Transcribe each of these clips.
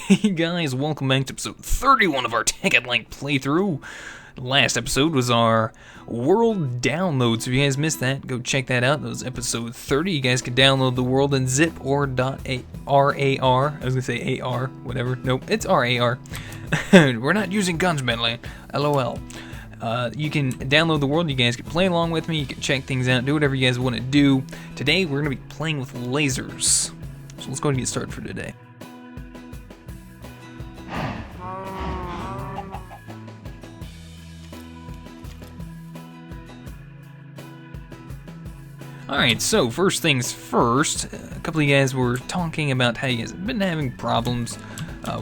Hey guys, welcome back to episode 31 of our Tekkit Lite playthrough. Last episode was our world download, so if you guys missed that, go check that out. That was episode 30. You guys can download the world in zip or .rar. I was gonna say AR, whatever. Nope, it's RAR. We're not using guns, Bentley. LOL. You can download the world. You guys can play along with me. You can check things out, do whatever you guys want to do. Today, we're gonna be playing with lasers. So let's go ahead and get started for today. Alright, so first things first, a couple of you guys were talking about how you guys have been having problems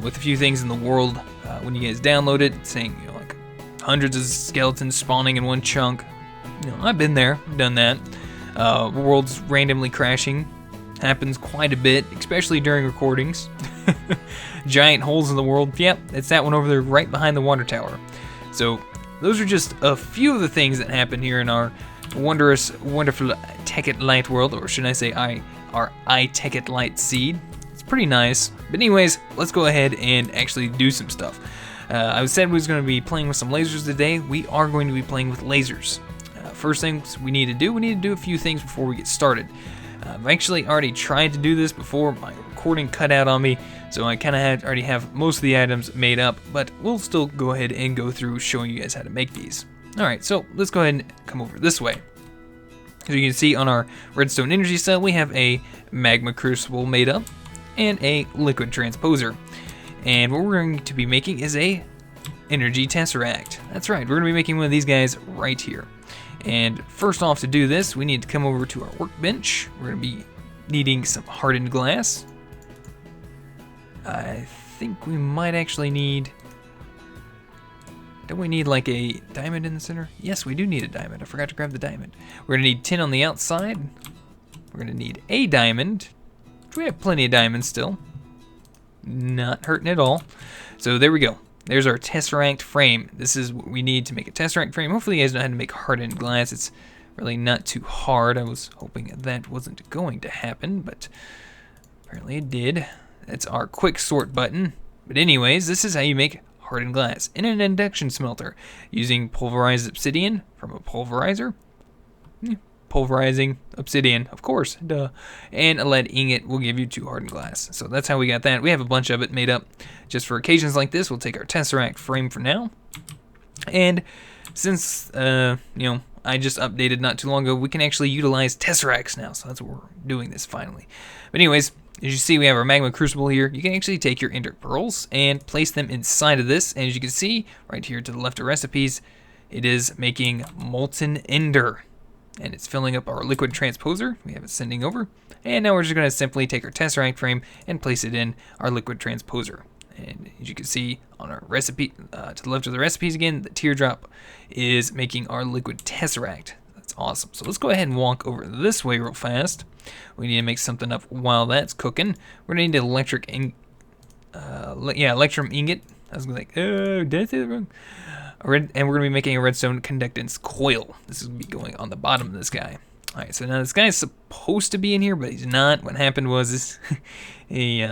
with a few things in the world when you guys download it, saying, you know, like hundreds of skeletons spawning in one chunk. You know, I've been there, done that. Worlds randomly crashing happens quite a bit, especially during recordings. Giant holes in the world, yep, it's that one over there right behind the water tower. So those are just a few of the things that happen here in our wonderful Tekkit Lite world, or should I say our itekkit Lite seed. It's pretty nice. But anyways, let's go ahead and actually do some stuff. I said we was going to be playing with some lasers today. We are going to be playing with lasers. First things we need to do a few things before we get started. I've actually already tried to do this before. My recording cut out on me, so I kind of already have most of the items made up, but we'll still go ahead and go through showing you guys how to make these. Alright, so let's go ahead and come over this way. As you can see on our redstone energy cell, we have a magma crucible made up and a liquid transposer. And what we're going to be making is a energy tesseract. That's right, we're going to be making one of these guys right here. And first off, to do this, we need to come over to our workbench. We're going to be needing some hardened glass. I think we might actually need... Don't we need like a diamond in the center? Yes, we do need a diamond. I forgot to grab the diamond. We're going to need tin on the outside. We're going to need a diamond. We have plenty of diamonds still. Not hurting at all. So there we go. There's our tesseract frame. This is what we need to make a tesseract frame. Hopefully you guys know how to make hardened glass. It's really not too hard. I was hoping that wasn't going to happen, but apparently it did. That's our quick sort button. But anyways, this is how you make hardened glass in an induction smelter using pulverized obsidian from a pulverizer. Pulverizing obsidian, of course, duh. And a lead ingot will give you 2 hardened glass. So that's how we got that. We have a bunch of it made up just for occasions like this. We'll take our tesseract frame for now. And since you know, I just updated not too long ago, we can actually utilize tesseracts now. So that's what we're doing this finally. But anyways, as you see, we have our magma crucible here. You can actually take your ender pearls and place them inside of this. And as you can see, right here to the left of recipes, it is making molten ender. And it's filling up our liquid transposer. We have it sending over. And now we're just going to simply take our tesseract frame and place it in our liquid transposer. And as you can see on our recipe, to the left of the recipes again, the teardrop is making our liquid tesseract. That's awesome. So let's go ahead and walk over this way real fast. We need to make something up while that's cooking. We're going to need an electrum ingot. I was like, oh, did I say that wrong? And we're going to be making a redstone conductance coil. This is going to be going on the bottom of this guy. Alright, so now this guy's supposed to be in here, but he's not. What happened was he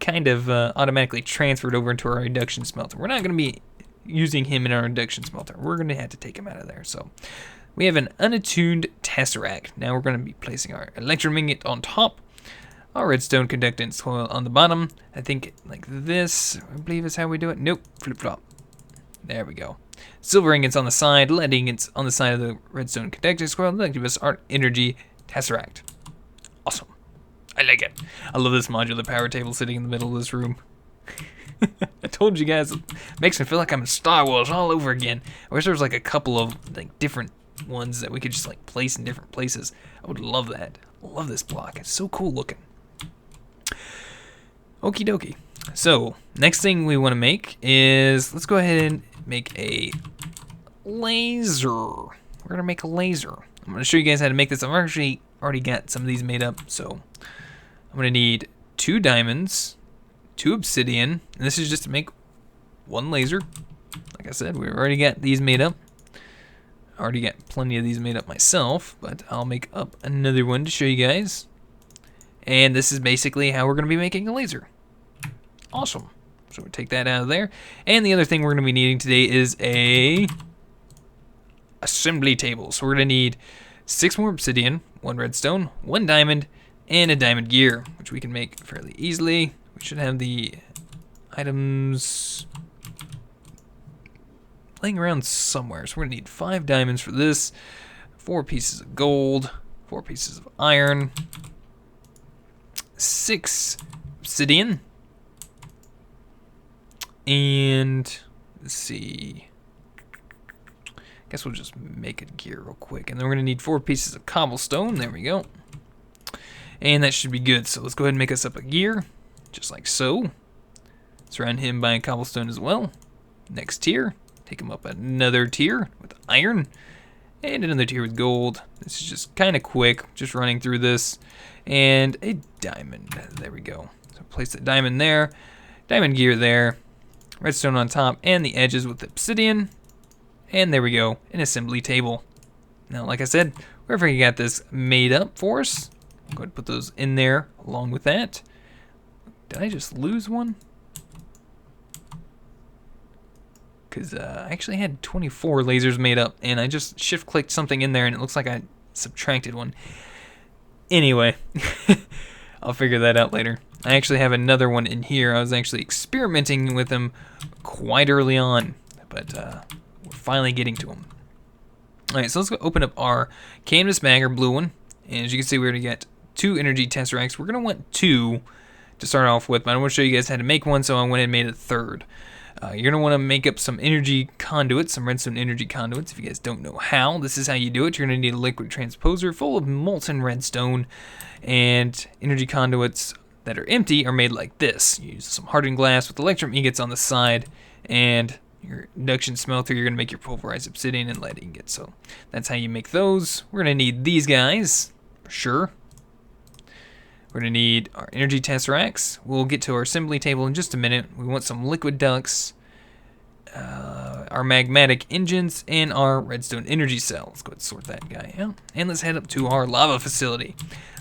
kind of automatically transferred over into our induction smelter. We're not going to be using him in our induction smelter. We're going to have to take him out of there. So we have an unattuned tesseract. Now we're going to be placing our electrum ingot on top, our redstone conductance coil on the bottom. I think like this, I believe is how we do it. Nope, flip-flop. There we go. Silver ingots on the side, lead ingots on the side of the redstone conductance coil. That'll give us our energy tesseract. Awesome. I like it. I love this modular power table sitting in the middle of this room. I told you guys, it makes me feel like I'm in Star Wars all over again. I wish there was like a couple of like different ones that we could just like place in different places. I would love that. I love this block. It's so cool looking. Okie dokie. So, next thing we want to make is, let's go ahead and make a laser. We're going to make a laser. I'm going to show you guys how to make this. I've actually already got some of these made up. So, I'm going to need 2 diamonds, 2 obsidian, and this is just to make 1 laser. Like I said, we've already got these made up. I already got plenty of these made up myself, but I'll make up another one to show you guys. And this is basically how we're going to be making a laser. Awesome. So we'll take that out of there. And the other thing we're going to be needing today is a assembly table. So we're going to need 6 more obsidian, 1 redstone, 1 diamond, and a diamond gear, which we can make fairly easily. We should have the items laying around somewhere. So we're going to need 5 diamonds for this, 4 pieces of gold, 4 pieces of iron, 6 obsidian, and let's see. Guess we'll just make a gear real quick. And then we're going to need 4 pieces of cobblestone. There we go. And that should be good. So let's go ahead and make us up a gear, just like so. Surround him by cobblestone as well. Next tier. Take him up another tier with iron. And another tier with gold. This is just kind of quick, just running through this. And a diamond. There we go. So place the diamond there. Diamond gear there. Redstone on top and the edges with obsidian. And there we go, an assembly table. Now, like I said, wherever you got this made up for us, I'm going to put those in there along with that. Did I just lose one? Because I actually had 24 lasers made up, and I just shift-clicked something in there, and it looks like I subtracted one. Anyway, I'll figure that out later. I actually have another one in here. I was actually experimenting with them quite early on, but we're finally getting to them. Alright, so let's go open up our canvas bag, our blue one. And as you can see, we're going to get 2 energy tesseracts. We're going to want 2 to start off with, but I want to show you guys how to make one, so I went and made a third. You're going to want to make up some energy conduits, some redstone energy conduits. If you guys don't know how, this is how you do it. You're going to need a liquid transposer full of molten redstone, and energy conduits that are empty are made like this. You use some hardened glass with electrum ingots on the side, and your induction smelter, you're going to make your pulverized obsidian and lead ingots. So that's how you make those. We're going to need these guys, for sure. We're going to need our energy tesseracts. We'll get to our assembly table in just a minute. We want some liquid ducts, our magmatic engines, and our redstone energy cell. Let's go ahead and sort that guy out. And let's head up to our lava facility.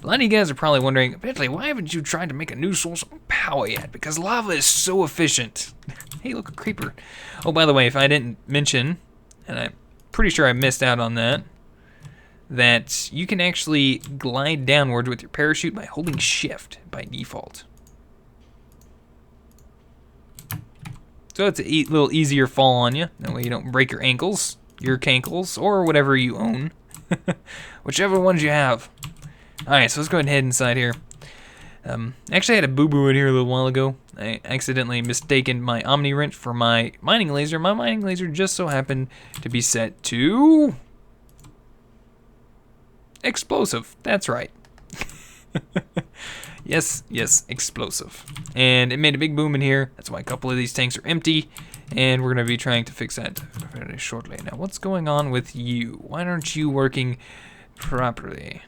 A lot of you guys are probably wondering, Bentley, why haven't you tried to make a new source of power yet? Because lava is so efficient. Hey, look, a creeper. Oh, by the way, if I didn't mention, and I'm pretty sure I missed out on that, that you can actually glide downwards with your parachute by holding shift by default. So it's a little easier fall on you. That way you don't break your ankles, your cankles, or whatever you own. Whichever ones you have. Alright, so let's go ahead and head inside here. Actually, I had a boo-boo in here a little while ago. I accidentally mistaken my Omni wrench for my mining laser. My mining laser just so happened to be set to explosive. That's right. Yes, explosive. And it made a big boom in here. That's why a couple of these tanks are empty. And we're going to be trying to fix that very shortly. Now, what's going on with you? Why aren't you working properly?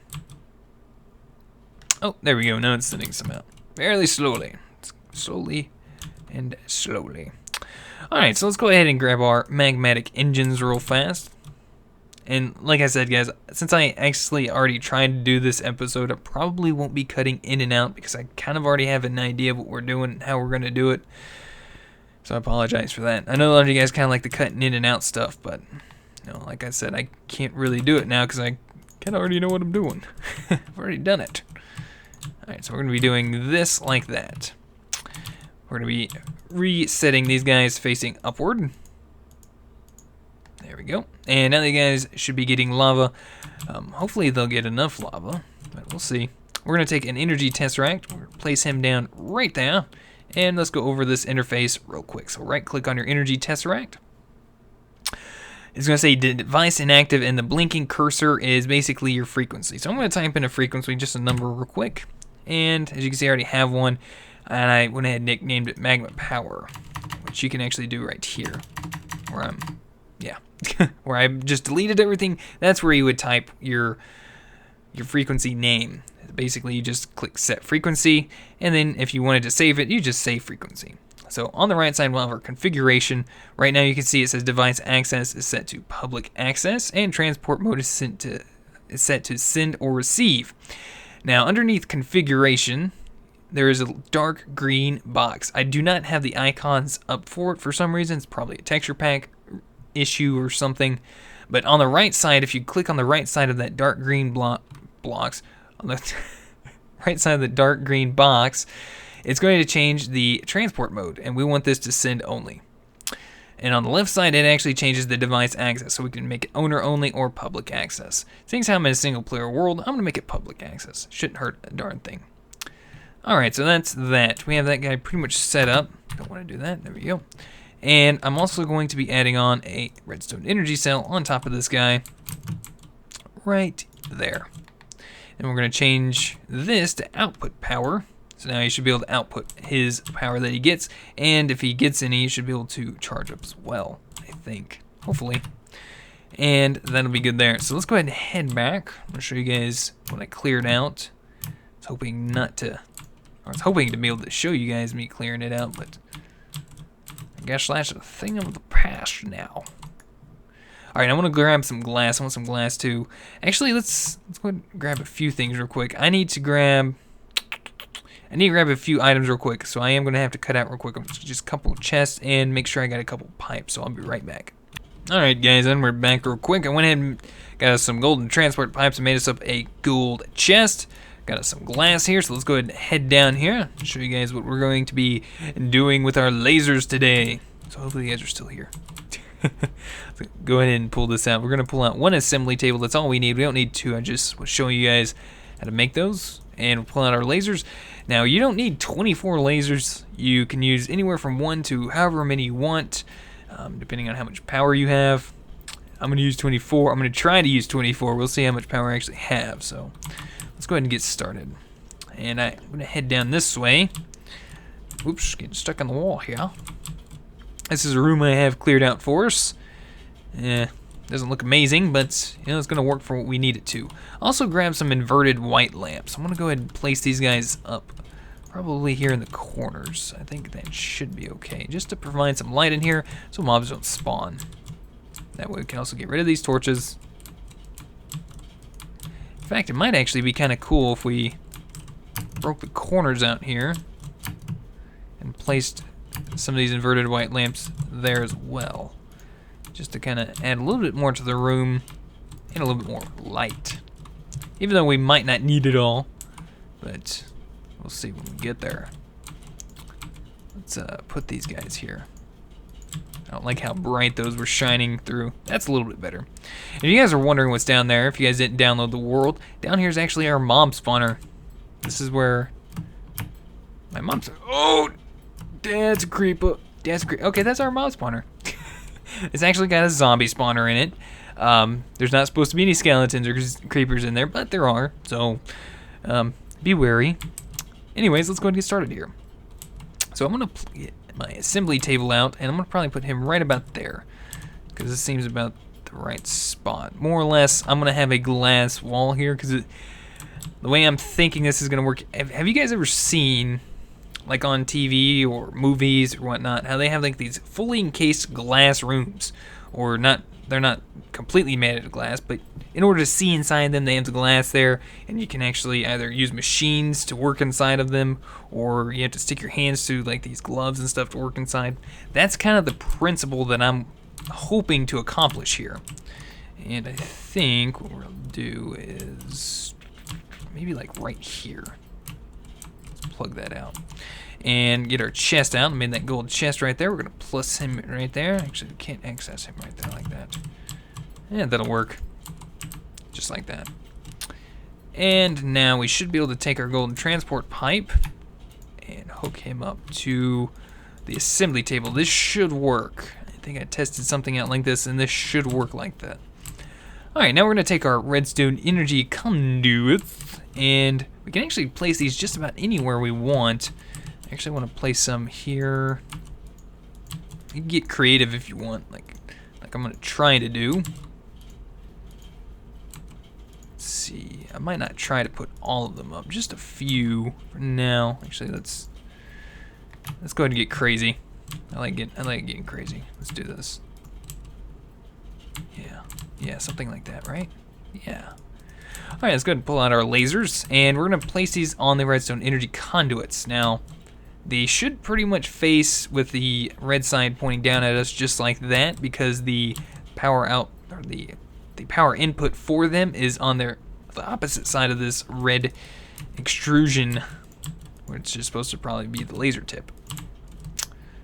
Oh, there we go. Now it's sending some out. Fairly slowly. Slowly and slowly. Alright, so let's go ahead and grab our magmatic engines real fast. And like I said, guys, since I actually already tried to do this episode, I probably won't be cutting in and out because I kind of already have an idea of what we're doing and how we're going to do it. So I apologize for that. I know a lot of you guys kind of like the cutting in and out stuff, but you know, like I said, I can't really do it now because I kind of already know what I'm doing. I've already done it. Alright, so we're going to be doing this like that. We're going to be resetting these guys facing upward. There we go. And now the guys should be getting lava. Hopefully they'll get enough lava, but we'll see. We're going to take an energy tesseract. We're going to place him down right there. And let's go over this interface real quick. So right click on your energy tesseract. It's going to say device inactive, and the blinking cursor is basically your frequency. So I'm going to type in a frequency, just a number real quick. And as you can see, I already have one. And I went ahead and nicknamed it Magma Power, which you can actually do right here. Where I just deleted everything. That's where you would type your frequency name. Basically, you just click set frequency, and then if you wanted to save it, you just save frequency. So on the right side, we'll have our configuration. Right now, you can see it says device access is set to public access, and transport mode is set to send or receive. Now, underneath configuration, there is a dark green box. I do not have the icons up for it for some reason. It's probably a texture pack issue or something. But on the right side, if you click on the right side of that dark green blocks, on the right side of the dark green box, it's going to change the transport mode, and we want this to send only. And on the left side, it actually changes the device access, so we can make it owner only or public access. Seeing as how I'm in a single player world, I'm going to make it public access. Shouldn't hurt a darn thing. Alright, so that's that. We have that guy pretty much set up. Don't want to do that. There we go. And I'm also going to be adding on a redstone energy cell on top of this guy. Right there. And we're going to change this to output power. So now he should be able to output his power that he gets. And if he gets any, he should be able to charge up as well, I think. Hopefully. And that'll be good there. So let's go ahead and head back. I'm going to show you guys what I cleared out. I was hoping to be able to show you guys me clearing it out, but I guess that's a thing of the past now. Alright, I want to grab some glass. I want some glass too. Actually, let's go ahead and grab a few things real quick. I need to grab a few items real quick, so I am going to have to cut out real quick. Just a couple of chests and make sure I got a couple pipes, so I'll be right back. Alright guys, and we're back real quick. I went ahead and got us some golden transport pipes and made us up a gold chest. Got us some glass here, so let's go ahead and head down here and show you guys what we're going to be doing with our lasers today. So hopefully you guys are still here. Go ahead and pull this out. We're going to pull out one assembly table. That's all we need. We don't need two. I just was showing you guys how to make those. And we'll pull out our lasers. Now, you don't need 24 lasers. You can use anywhere from 1 to however many you want, depending on how much power you have. I'm going to use 24. I'm going to try to use 24. We'll see how much power I actually have. So let's go ahead and get started. And I'm going to head down this way. Oops, getting stuck on the wall here. This is a room I have cleared out for us. Doesn't look amazing, but you know it's going to work for what we need it to. Also grab some inverted white lamps. I'm going to go ahead and place these guys up probably here in the corners. I think that should be okay, just to provide some light in here so mobs don't spawn. That way we can also get rid of these torches. In fact, it might actually be kind of cool if we broke the corners out here and placed some of these inverted white lamps there as well, just to kind of add a little bit more to the room and a little bit more light, even though we might not need it all, but we'll see when we get there. Let's put these guys here. I don't like how bright those were shining through. That's a little bit better. If you guys are wondering what's down there, if you guys didn't download the world, down here is actually our mob spawner. This is where my mom's... Oh! Dad's a creeper. Okay, that's our mob spawner. It's actually got a zombie spawner in it. There's not supposed to be any skeletons or creepers in there, but there are. So, be wary. Anyways, let's go ahead and get started here. So I'm going to get my assembly table out, and I'm going to probably put him right about there, because this seems about the right spot. More or less, I'm going to have a glass wall here, because the way I'm thinking this is going to work... Have you guys ever seen... like on TV or movies or whatnot, how they have like these fully encased glass rooms, or not, they're not completely made out of glass, but in order to see inside them, they have the glass there, and you can actually either use machines to work inside of them, or you have to stick your hands through like these gloves and stuff to work inside. That's kind of the principle that I'm hoping to accomplish here. And I think what we'll do is maybe like right here. Plug that out and get our chest out. I made that gold chest right there. We're gonna plus him right there. Actually, we can't access him right there like that. Yeah, that'll work just like that. And now we should be able to take our golden transport pipe and hook him up to the assembly table. This should work. I think I tested something out like this, and this should work like that. Alright, now we're gonna take our redstone energy conduits, and we can actually place these just about anywhere we want. I actually want to place some here. You can get creative if you want, like I'm going to try to do. Let's see. I might not try to put all of them up, just a few for now. Actually, let's go ahead and get crazy. I like getting crazy. Let's do this. Yeah, something like that, right? Yeah. All right, let's go ahead and pull out our lasers, and we're going to place these on the redstone energy conduits. Now, they should pretty much face with the red side pointing down at us just like that, because the power out, or the power input for them is on the opposite side of this red extrusion, which is supposed to probably be the laser tip.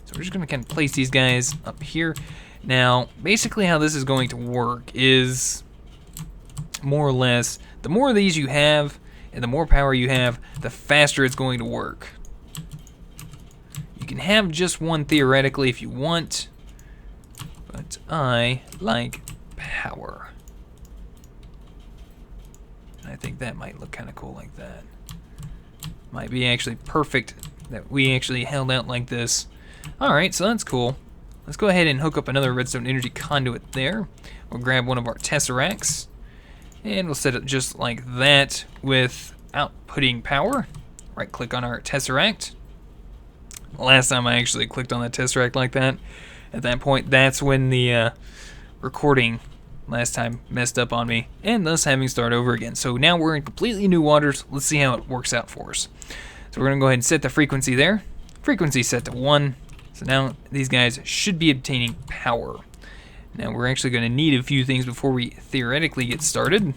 So we're just going to kind of place these guys up here. Now, basically how this is going to work is more or less, the more of these you have and the more power you have, the faster it's going to work. You can have just one theoretically if you want, but I like power. And I think that might look kind of cool like that. Might be actually perfect that we actually held out like this. Alright, so that's cool. Let's go ahead and hook up another redstone energy conduit there. We'll grab one of our tesseracts, and we'll set it just like that without putting power. Right click on our tesseract. Last time I actually clicked on that tesseract like that, at that point, that's when the recording last time messed up on me, and thus having to start over again. So now we're in completely new waters. Let's see how it works out for us. So we're going to go ahead and set the frequency there. Frequency set to 1. So now these guys should be obtaining power. Now we're actually going to need a few things before we theoretically get started.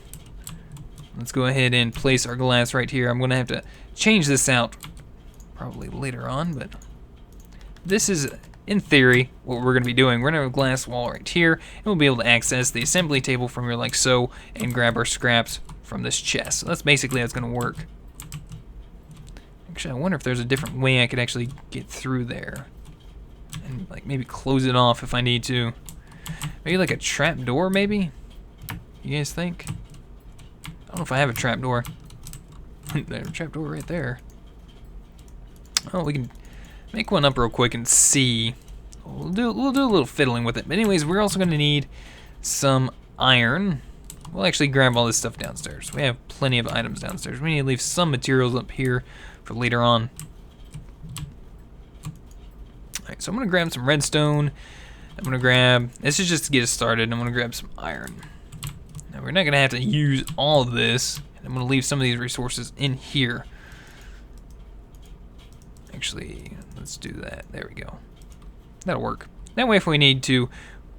Let's go ahead and place our glass right here. I'm going to have to change this out probably later on, but this is, in theory, what we're going to be doing. We're going to have a glass wall right here, and we'll be able to access the assembly table from here like so, and grab our scraps from this chest. So that's basically how it's going to work. Actually, I wonder if there's a different way I could actually get through there. And like maybe close it off if I need to. Maybe like a trap door, maybe? You guys think? I don't know if I have a trap door. There's a trap door right there. Oh, we can make one up real quick and see. We'll do a little fiddling with it. But anyways, we're also going to need some iron. We'll actually grab all this stuff downstairs. We have plenty of items downstairs. We need to leave some materials up here for later on. Alright, so I'm going to grab some redstone. I'm going to grab, this is just to get us started, I'm going to grab some iron. Now we're not going to have to use all of this. I'm going to leave some of these resources in here. Actually, let's do that. There we go. That'll work. That way if we need to,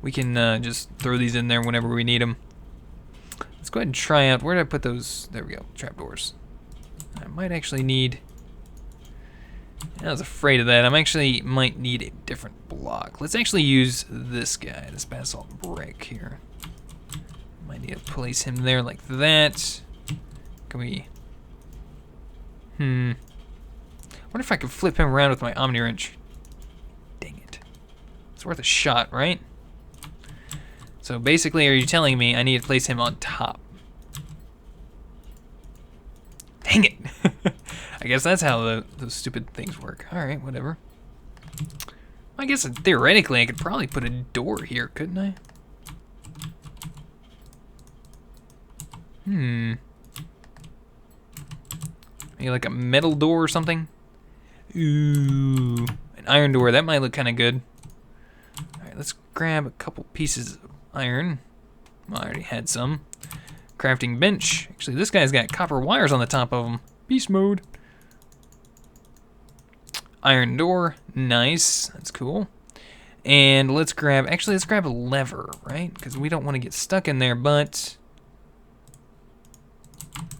we can just throw these in there whenever we need them. Let's go ahead and try out, where did I put those? There we go, trapdoors. I might actually need, I was afraid of that. I actually might need a different block. Let's actually use this guy, this basalt brick here. Might need to place him there like that. Can we, wonder if I could flip him around with my Omni wrench. Dang it. It's worth a shot, right? So basically, are you telling me I need to place him on top? Dang it. I guess that's how those stupid things work. Alright, whatever. I guess theoretically I could probably put a door here, couldn't I? Maybe like a metal door or something? Ooh, an iron door. That might look kind of good. Alright, let's grab a couple pieces of iron. Well, I already had some. Crafting bench. Actually, this guy's got copper wires on the top of him. Beast mode. Iron door. Nice. That's cool. And let's grab, actually, let's grab a lever, right? Because we don't want to get stuck in there, but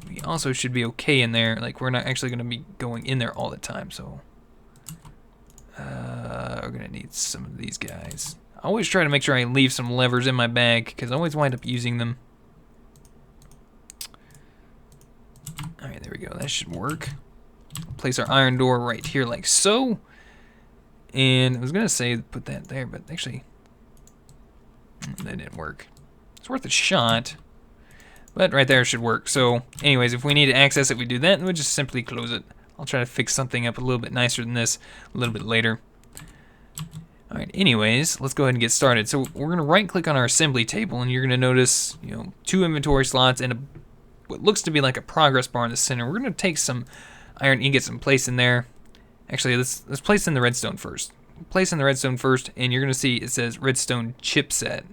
we also should be okay in there. Like, we're not actually going to be going in there all the time, so we're going to need some of these guys. I always try to make sure I leave some levers in my bag, because I always wind up using them. Alright, there we go. That should work. Place our iron door right here like so. And I was going to say put that there, but actually that didn't work. It's worth a shot. But right there should work. So anyways, if we need to access it, we do that, and we'll just simply close it. I'll try to fix something up a little bit nicer than this a little bit later. Alright, anyways, let's go ahead and get started. So we're going to right click on our assembly table, and you're going to notice, 2 inventory slots and what looks to be like a progress bar in the center. We're going to take some iron ingots and place in there. Actually, let's place in the redstone first. Place in the redstone first, and you're going to see it says redstone chipset.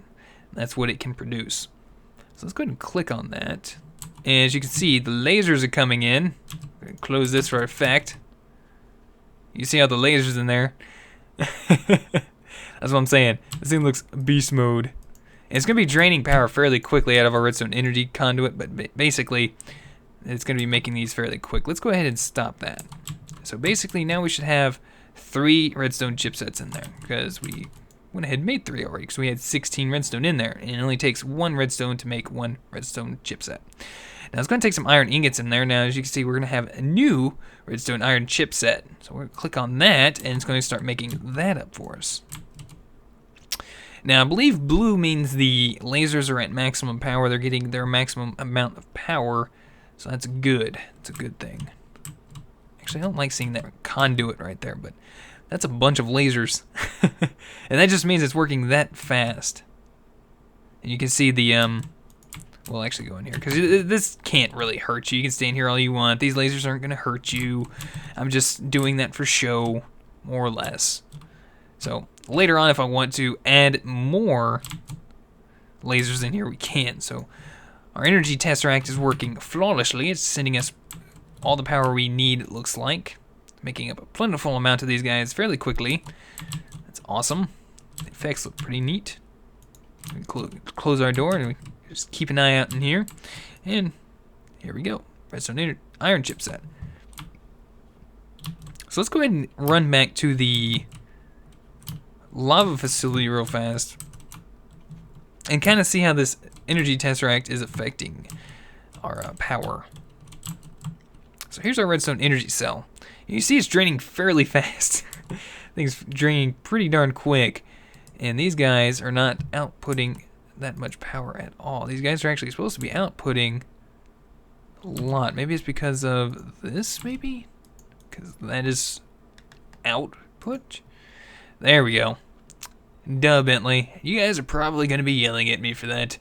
That's what it can produce. So let's go ahead and click on that. And as you can see, the lasers are coming in. I'm gonna close this for effect. You see how the lasers in there? That's what I'm saying. This thing looks beast mode. And it's going to be draining power fairly quickly out of our redstone energy conduit, but basically, it's going to be making these fairly quick. Let's go ahead and stop that. So basically, now we should have 3 redstone chipsets in there, because we went ahead and made 3 already, because we had 16 redstone in there, and it only takes 1 redstone to make 1 redstone chipset. Now it's going to take some iron ingots in there. Now as you can see, we're going to have a new redstone iron chipset. So we're going to click on that, and it's going to start making that up for us. Now I believe blue means the lasers are at maximum power. They're getting their maximum amount of power, so that's good. It's a good thing. Actually, I don't like seeing that conduit right there, but that's a bunch of lasers. And that just means it's working that fast. And you can see the we'll actually go in here, because this can't really hurt you. You can stay in here all you want. These lasers aren't going to hurt you. I'm just doing that for show, more or less. So later on, if I want to add more lasers in here, we can. So our energy tesseract is working flawlessly. It's sending us all the power we need, it looks like. Making up a plentiful amount of these guys fairly quickly. That's awesome. The effects look pretty neat. We close our door and we just keep an eye out in here. And here we go. Redstone iron chipset. So let's go ahead and run back to the lava facility real fast and kind of see how this energy tesseract is affecting our power. So here's our redstone energy cell. You see it's draining fairly fast. Things draining pretty darn quick. And these guys are not outputting that much power at all. These guys are actually supposed to be outputting a lot. Maybe it's because of this, maybe? Because that is output. There we go. Duh, Bentley. You guys are probably going to be yelling at me for that.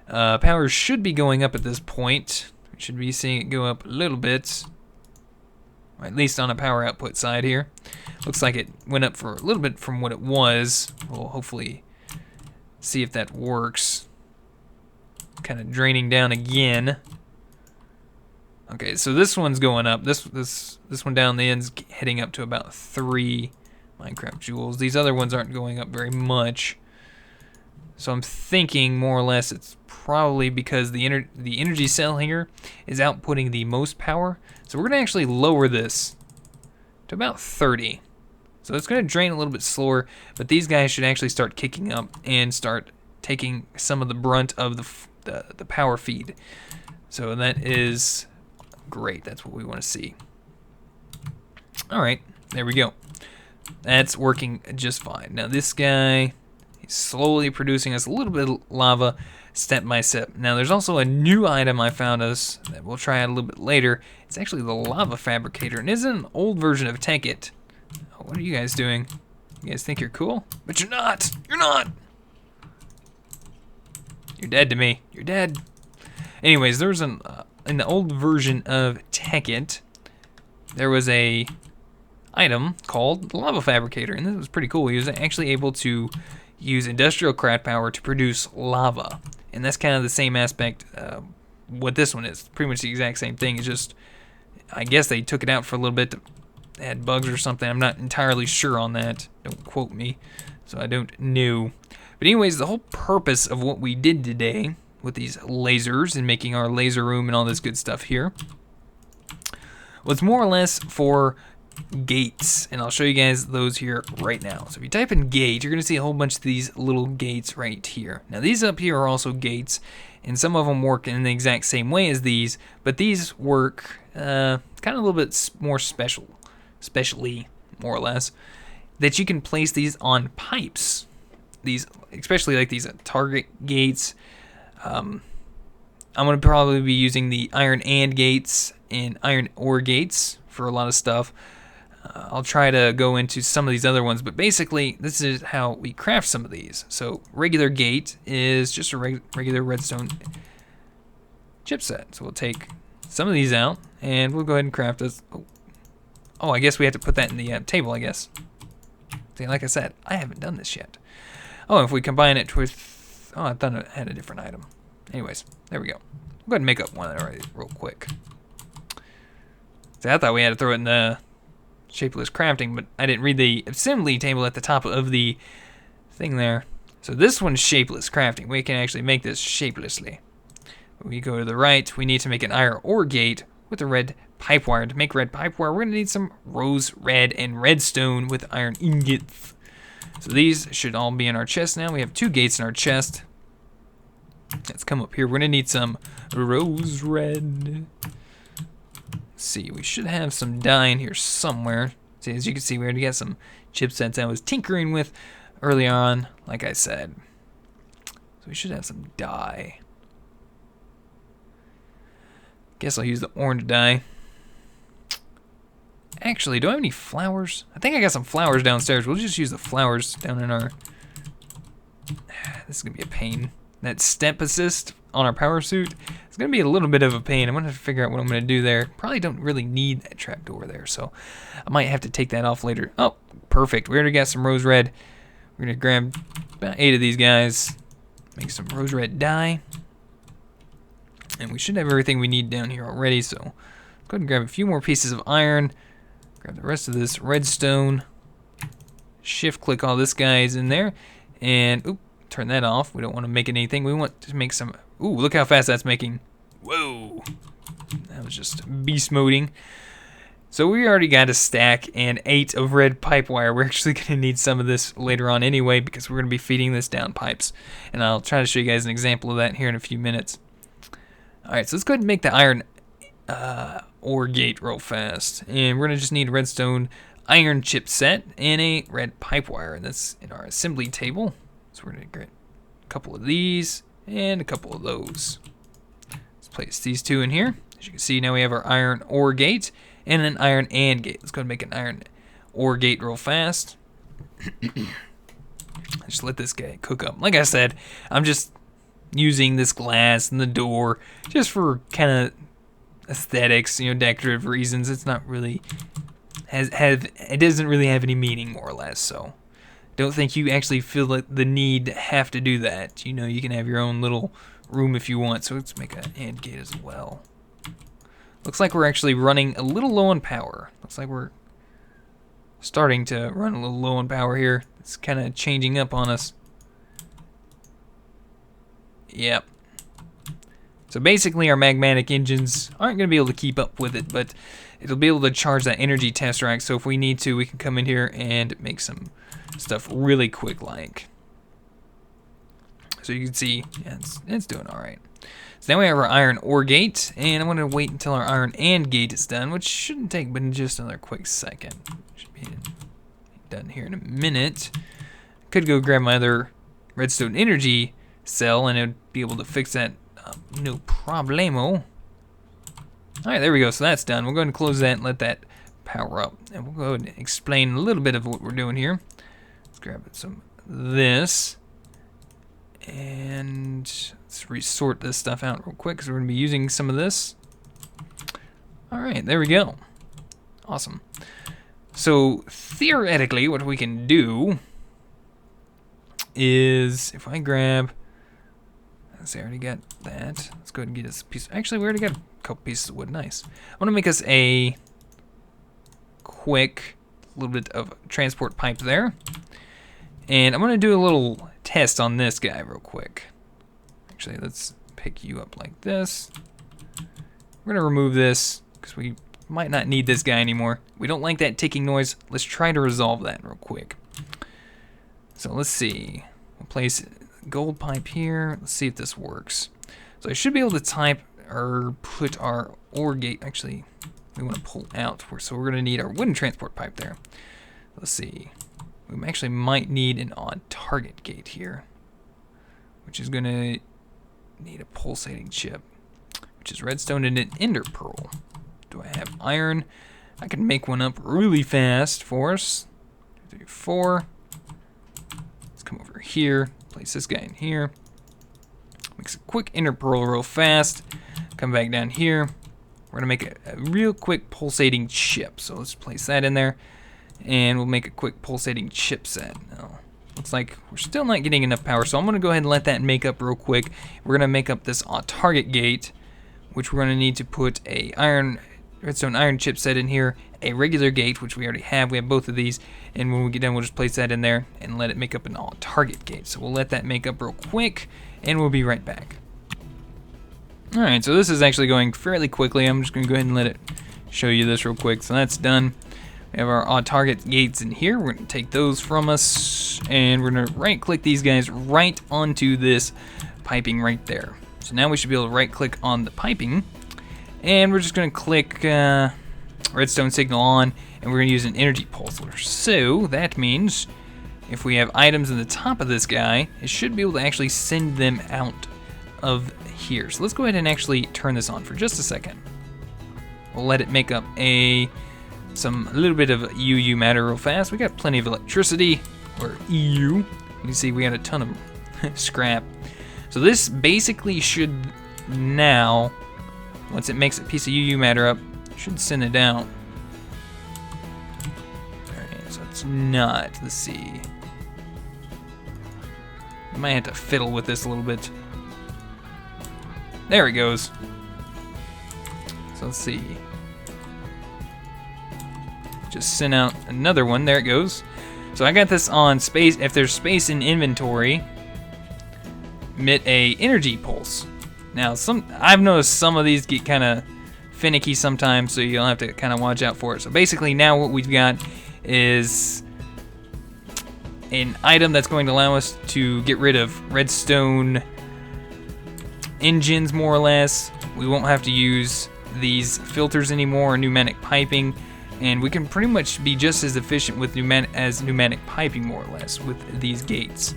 Power should be going up at this point. We should be seeing it go up a little bit. Or at least on a power output side here. Looks like it went up for a little bit from what it was. We'll hopefully see if that works. Kind of draining down again. Okay, so this one's going up. This one down the end's heading up to about 3 Minecraft joules. These other ones aren't going up very much. So I'm thinking more or less it's probably because the energy cell here is outputting the most power. So we're going to actually lower this to about 30. So it's going to drain a little bit slower, but these guys should actually start kicking up and start taking some of the brunt of the power feed. So that is great. That's what we want to see. All right, there we go. That's working just fine. Now this guy, he's slowly producing us a little bit of lava step by step. Now there's also a new item I found us that we'll try out a little bit later. It's actually the lava fabricator, and it's an old version of Tekkit. Oh, what are you guys doing? You guys think you're cool? But you're not! You're not! You're dead to me. You're dead. Anyways, there was in the old version of Tekkit, there was a item called the lava fabricator, and this was pretty cool. He was actually able to use industrial craft power to produce lava, and that's kind of the same aspect what this one is. Pretty much the exact same thing. It's just, I guess they took it out for a little bit to add bugs or something. I'm not entirely sure on that. Don't quote me, so I don't know. But anyways, the whole purpose of what we did today with these lasers and making our laser room and all this good stuff here was more or less for gates, and I'll show you guys those here right now. So if you type in gate, you're going to see a whole bunch of these little gates right here. Now these up here are also gates, and some of them work in the exact same way as these, but these work kind of a little bit more specially, more or less, that you can place these on pipes. These, especially like these target gates. I'm going to probably be using the iron and gates and iron ore gates for a lot of stuff. I'll try to go into some of these other ones, but basically this is how we craft some of these. So regular gate is just a regular redstone chipset. So we'll take some of these out and we'll go ahead and craft this. Oh, I guess we have to put that in the table, I guess. See, like I said, I haven't done this yet. Oh, if we combine it with, oh, I thought it had a different item. Anyways, there we go. We'll go ahead and make up one already real quick. See, I thought we had to throw it in the shapeless crafting, but I didn't read the assembly table at the top of the thing there. So this one's shapeless crafting. We can actually make this shapelessly. We go to the right, we need to make an iron ore gate with a red pipe wire. To make red pipe wire, we're going to need some rose red and redstone with iron ingots. So these should all be in our chest now. We have 2 gates in our chest. Let's come up here. We're going to need some rose red. Let's see, we should have some dye in here somewhere. See, as you can see, we already got some chipsets I was tinkering with earlier on, like I said. So we should have some dye. Guess I'll use the orange dye. Actually, do I have any flowers? I think I got some flowers downstairs. We'll just use the flowers down in our... This is going to be a pain. That step assist on our power suit is going to be a little bit of a pain. I'm going to have to figure out what I'm going to do there. Probably don't really need that trapdoor there, so I might have to take that off later. Oh, perfect. We already got some rose red. We're going to grab about 8 of these guys. Make some rose red dye. And we should have everything we need down here already, so go ahead and grab a few more pieces of iron. Grab the rest of this redstone. Shift click all this guys in there. And, oop, turn that off. We don't want to make anything. We want to make some... Ooh, look how fast that's making. Whoa. That was just beast moding. So we already got a stack and 8 of red pipe wire. We're actually going to need some of this later on anyway because we're going to be feeding this down pipes. And I'll try to show you guys an example of that here in a few minutes. Alright, so let's go ahead and make the iron ore gate real fast. And we're going to just need a redstone iron chip set and a red pipe wire. That's in our assembly table. So we're going to get a couple of these and a couple of those. Let's place these 2 in here. As you can see, now we have our iron ore gate and an iron AND gate. Let's go ahead and make an iron ore gate real fast. Just let this guy cook up. Like I said, I'm just using this glass and the door just for kind of aesthetics, you know, decorative reasons. It's not really it doesn't really have any meaning, more or less. So don't think you actually feel like the need to have to do that. You know, you can have your own little room if you want. So let's make an AND gate as well. Looks like we're actually running a little low on power. Looks like we're starting to run a little low on power here. It's kind of changing up on us. Yep. So basically our magmatic engines aren't going to be able to keep up with it, but it'll be able to charge that energy tesseract. So if we need to, we can come in here and make some stuff really quick like. So you can see, yeah, it's doing all right. So now we have our iron ore gate, and I'm going to wait until our iron AND gate is done, which shouldn't take but just another quick second. Should be done here in a minute. Could go grab my other redstone energy cell, and it would be able to fix that no problemo. Alright, there we go. So that's done. We'll go ahead and close that and let that power up. And we'll go ahead and explain a little bit of what we're doing here. Let's grab some of this. And let's resort this stuff out real quick because we're going to be using some of this. Alright, there we go. Awesome. So theoretically, what we can do is, if I grab... I already got that. Let's go ahead and get us a piece. Actually, we already got a couple pieces of wood. Nice. I want to make us a quick little bit of transport pipe there. And I'm going to do a little test on this guy real quick. Actually, let's pick you up like this. We're going to remove this because we might not need this guy anymore. We don't like that ticking noise. Let's try to resolve that real quick. So let's see. We'll place gold pipe here. Let's see if this works. So I should be able to type or put our ore gate. Actually, we want to pull out. So we're going to need our wooden transport pipe there. Let's see. We actually might need an odd target gate here, which is going to need a pulsating chip, which is redstone and an ender pearl. Do I have iron? I can make one up really fast for us. 2, 3, 4. Let's come over here. Place this guy in here. Makes a quick ender pearl real fast. Come back down here. We're gonna make a real quick pulsating chip. So let's place that in there, and we'll make a quick pulsating chip set. Now, looks like we're still not getting enough power, so I'm gonna go ahead and let that make up real quick. We're gonna make up this target gate which we're going to need to put a redstone iron chipset in here, a regular gate, which we already have. We have both of these, and when we get done, we'll just place that in there and let it make up an all-target gate. So we'll let that make up real quick, and we'll be right back. Alright, so this is actually going fairly quickly. I'm just going to go ahead and let it show you this real quick. So that's done. We have our all-target gates in here. We're going to take those from us, and we're going to right-click these guys right onto this piping right there. So now we should be able to right-click on the piping, and we're just going to click redstone signal on, and we're going to use an energy pulsar. So that means if we have items in the top of this guy, it should be able to actually send them out of here. So let's go ahead and actually turn this on for just a second. We'll let it make up a little bit of UU matter real fast. We got plenty of electricity, or EU. You can see we got a ton of scrap. So this basically should now, once it makes a piece of UU matter up, should send it out. Alright, so it's not, let's see. You might have to fiddle with this a little bit. There it goes. So let's see. Just send out another one. There it goes. So I got this on space. If there's space in inventory, emit a energy pulse. Now I've noticed some of these get kind of finicky sometimes, so you'll have to kind of watch out for it. So basically now what we've got is an item that's going to allow us to get rid of redstone engines, more or less. We won't have to use these filters anymore, or pneumatic piping, and we can pretty much be just as efficient with pneumatic piping, more or less, with these gates.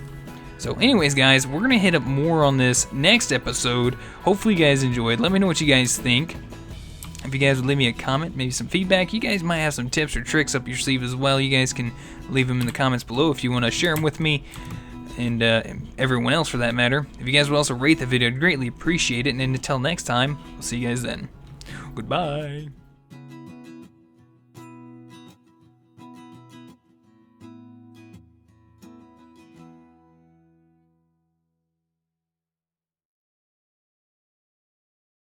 So anyways, guys, we're gonna hit up more on this next episode. Hopefully you guys enjoyed. Let me know what you guys think. If you guys would leave me a comment, maybe some feedback. You guys might have some tips or tricks up your sleeve as well. You guys can leave them in the comments below if you want to share them with me, and everyone else for that matter. If you guys would also rate the video, I'd greatly appreciate it. And until next time, we'll see you guys then. Goodbye.